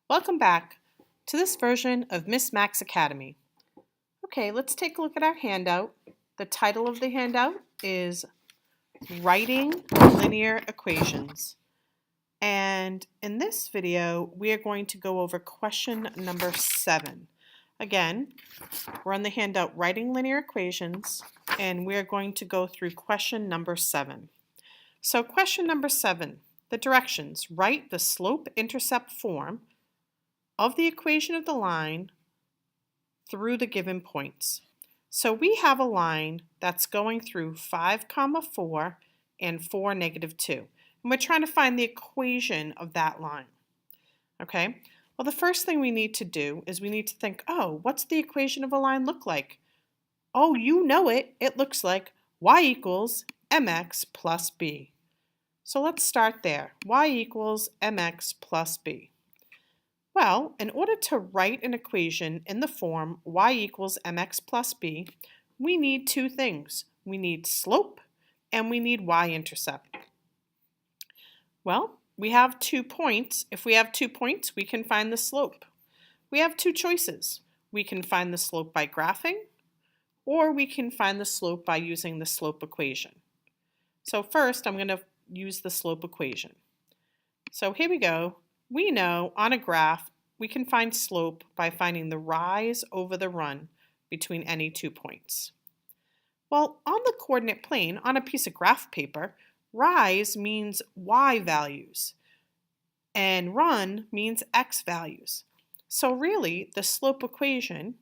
Welcome back to this version of Miss Max Academy. Okay, let's take a look at our handout. The title of the handout is Writing Linear Equations. And in this video, we are going to go over question number 7. Again, we're on the handout Writing Linear Equations, and we are going to go through question number 7. So question number 7, the directions. Write the slope-intercept form of the equation of the line through the given points. So we have a line that's going through 5, 4 and 4, -2. And we're trying to find the equation of that line. Okay, well the first thing we need to do is we need to think, oh, what's the equation of a line look like? Oh, you know it. It looks like y equals mx plus b. So let's start there. Y equals mx plus b. Well, in order to write an equation in the form y equals mx plus b, we need two things. We need slope and we need y-intercept. Well, we have 2 points. If we have 2 points, we can find the slope. We have 2 choices. We can find the slope by graphing, or we can find the slope by using the slope equation. So first, I'm going to use the slope equation. So here we go. We know on a graph, we can find slope by finding the rise over the run between any 2 points. Well, on the coordinate plane, on a piece of graph paper, rise means y values, and run means x values. So really, the slope equation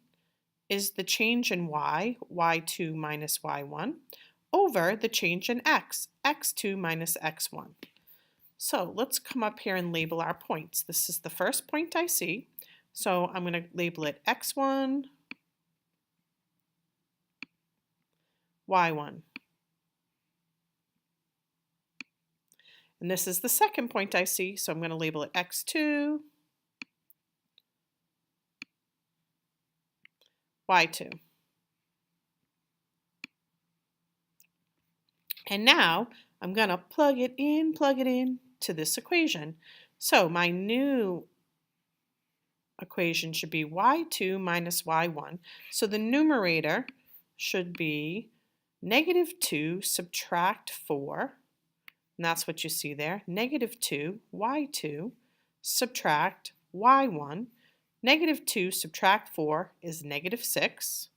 is the change in y, y2 minus y1, over the change in x, x2 minus x1. So let's come up here and label our points. This is the first point I see. So I'm going to label it x1, y1. And this is the second point I see. So I'm going to label it x2, y2. And now I'm going to plug it in to this equation. So my new equation should be y2 minus y1. So the numerator should be -2 subtract 4, and that's what you see there, -2 y2 subtract y1. -2 subtract 4 is -6.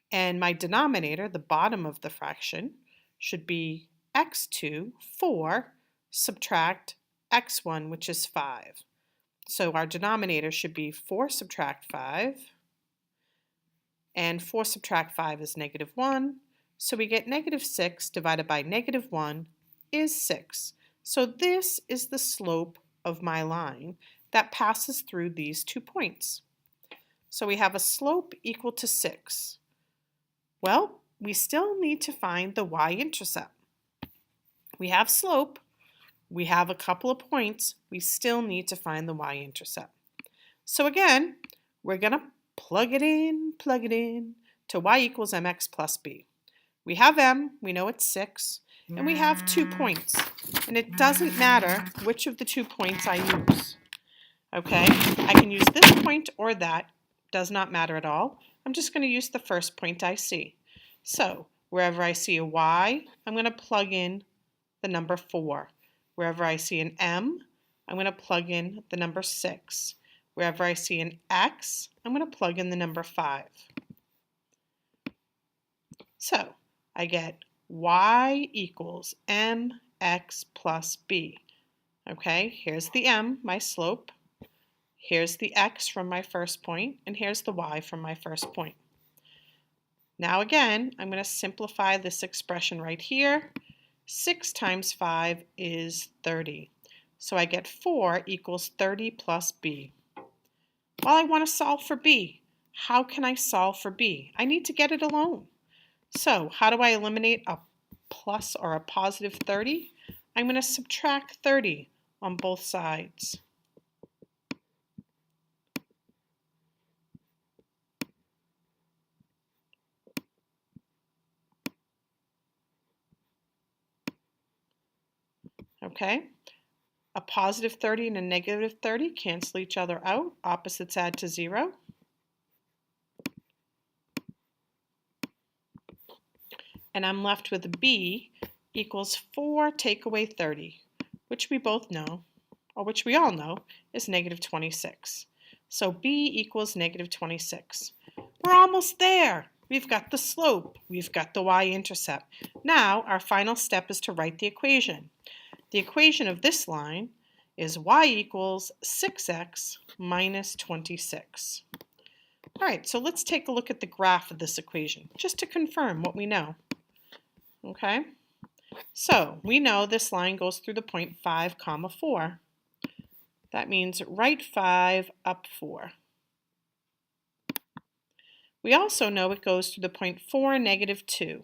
And my denominator, the bottom of the fraction, should be x2, 4, subtract x1, which is 5. So our denominator should be 4 subtract 5, and 4 subtract 5 is -1. So we get -6 divided by -1 is 6. So this is the slope of my line that passes through these 2 points. So we have a slope equal to 6. Well, we still need to find the y-intercept. We have slope, we have a couple of points, we still need to find the y-intercept. So again, we're going to plug it in to y equals mx plus b. We have m, we know it's 6, and we have 2 points. And it doesn't matter which of the 2 points I use. Okay, I can use this point or that, does not matter at all. I'm just going to use the first point I see. So wherever I see a y, I'm going to plug in the number 4. Wherever I see an m, I'm going to plug in the number 6. Wherever I see an x, I'm going to plug in the number 5. So I get y equals mx plus b. Okay, here's the m, my slope. Here's the x from my first point, and here's the y from my first point. Now again, I'm going to simplify this expression right here. 6 times 5 is 30. So I get 4 equals 30 plus b. Well, I want to solve for b. How can I solve for b? I need to get it alone. So how do I eliminate a plus or a positive 30? I'm going to subtract 30 on both sides. Okay, A positive 30 and a negative 30 cancel each other out. Opposites add to 0. And I'm left with b equals 4 take away 30, which we both know, or which we all know, is negative 26. So b equals negative 26. We're almost there. We've got the slope. We've got the y-intercept. Now our final step is to write the equation. The equation of this line is y equals 6x minus 26. All right, so let's take a look at the graph of this equation, just to confirm what we know. Okay, so we know this line goes through the point 5, 4. That means right 5, up 4. We also know it goes through the point 4, negative 2,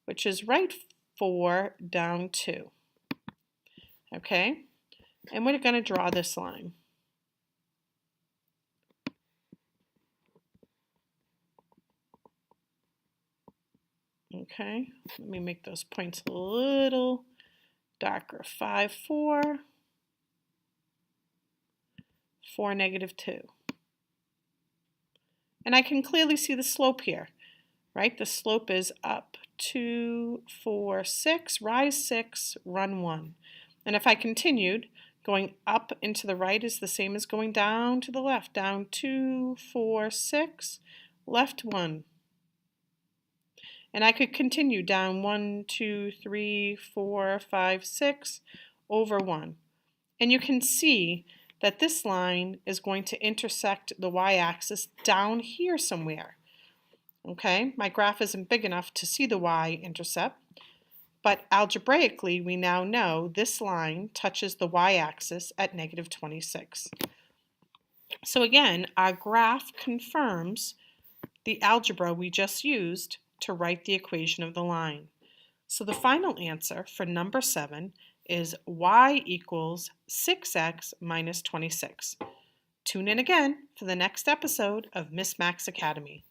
which is right 4, down 2. Okay, and we're going to draw this line. Okay, let me make those points a little darker. 5, 4, 4, negative 2. And I can clearly see the slope here, right? The slope is up 2, 4, 6, rise 6, run 1. And if I continued, going up and to the right is the same as going down to the left. Down 2, 4, 6, left 1. And I could continue down 1, 2, 3, 4, 5, 6, over 1. And you can see that this line is going to intersect the y-axis down here somewhere. Okay, my graph isn't big enough to see the y-intercept, but algebraically we now know this line touches the y-axis at negative 26. So again, our graph confirms the algebra we just used to write the equation of the line. So the final answer for number 7 is y equals 6x minus 26. Tune in again for the next episode of Miss Max Academy.